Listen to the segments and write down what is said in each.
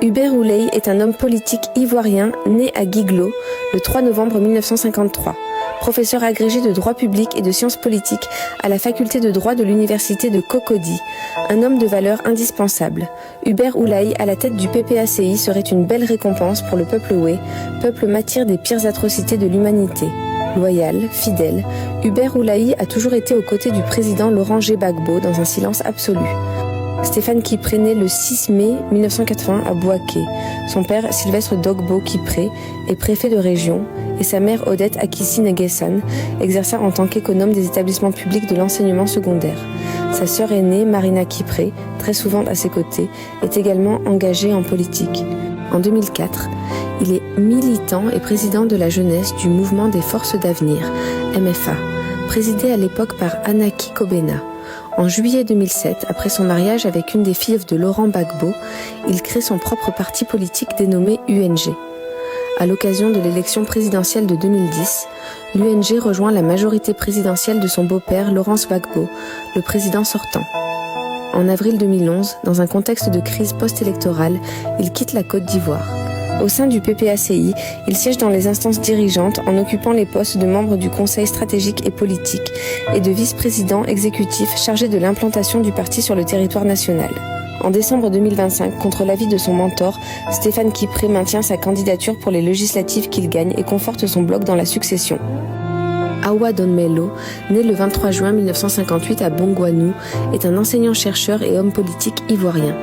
Hubert Ouley est un homme politique ivoirien né à Guiglo le 3 novembre 1953. Professeur agrégé de droit public et de sciences politiques à la faculté de droit de l'université de Cocody. Un homme de valeur indispensable. Hubert Ouley à la tête du PPACI serait une belle récompense pour le peuple oué, peuple martyr des pires atrocités de l'humanité. Loyal, fidèle, Hubert Ouley a toujours été aux côtés du président Laurent Gbagbo dans un silence absolu. Stéphane Kipré naît le 6 mai 1980 à Bouaké. Son père, Sylvestre Dogbo Kipré, est préfet de région et sa mère, Odette Akissi Negessan, exerça en tant qu'économe des établissements publics de l'enseignement secondaire. Sa sœur aînée, Marina Kipré, très souvent à ses côtés, est également engagée en politique. En 2004, il est militant et président de la jeunesse du mouvement des forces d'avenir, MFA, présidé à l'époque par Anaki Kobena. En juillet 2007, après son mariage avec une des filles de Laurent Gbagbo, il crée son propre parti politique dénommé UNG. À l'occasion de l'élection présidentielle de 2010, l'UNG rejoint la majorité présidentielle de son beau-père Laurent Gbagbo, le président sortant. En avril 2011, dans un contexte de crise post-électorale, il quitte la Côte d'Ivoire. Au sein du PPACI, il siège dans les instances dirigeantes en occupant les postes de membre du Conseil stratégique et politique et de vice-président exécutif chargé de l'implantation du parti sur le territoire national. En décembre 2025, contre l'avis de son mentor, Stéphane Kipré maintient sa candidature pour les législatives qu'il gagne et conforte son bloc dans la succession. Awa Donmelo, né le 23 juin 1958 à Bongouanou, est un enseignant-chercheur et homme politique ivoirien.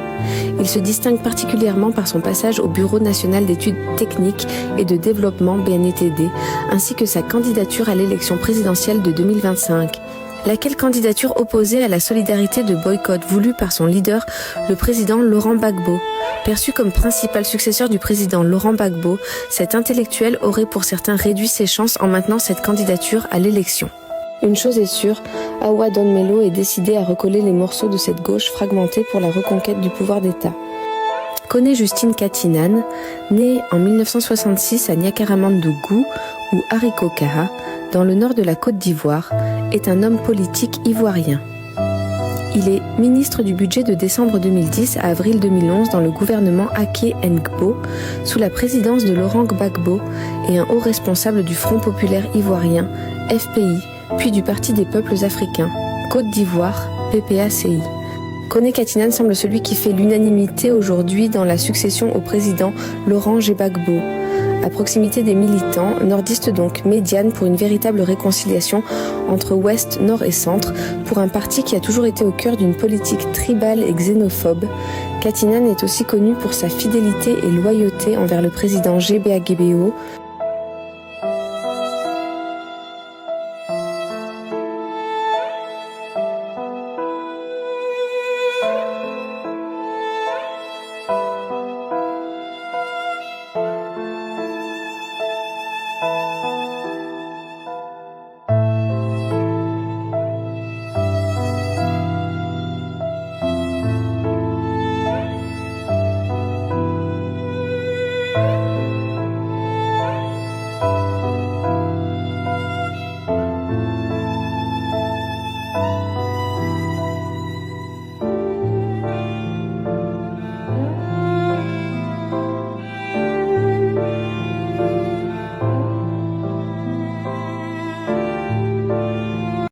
Il se distingue particulièrement par son passage au Bureau national d'études techniques et de développement BNETD, ainsi que sa candidature à l'élection présidentielle de 2025. Laquelle candidature opposée à la solidarité de boycott voulue par son leader, le président Laurent Gbagbo. Perçu comme principal successeur du président Laurent Gbagbo, cet intellectuel aurait pour certains réduit ses chances en maintenant cette candidature à l'élection. Une chose est sûre, Awa Donmelo est décidé à recoller les morceaux de cette gauche fragmentée pour la reconquête du pouvoir d'État. Kone Justine Katinan, née en 1966 à Nyakaramandou ou Hariko-Kaha, dans le nord de la Côte d'Ivoire, est un homme politique ivoirien. Il est ministre du budget de décembre 2010 à avril 2011 dans le gouvernement Aké Ngbo, sous la présidence de Laurent Gbagbo et un haut responsable du Front populaire ivoirien, FPI, puis du Parti des peuples africains, Côte d'Ivoire, PPACI. Kone Katinan semble celui qui fait l'unanimité aujourd'hui dans la succession au président Laurent Gbagbo. À proximité des militants, nordistes donc, médiane pour une véritable réconciliation entre Ouest, Nord et Centre, pour un parti qui a toujours été au cœur d'une politique tribale et xénophobe. Katinan est aussi connu pour sa fidélité et loyauté envers le président Gbagbo,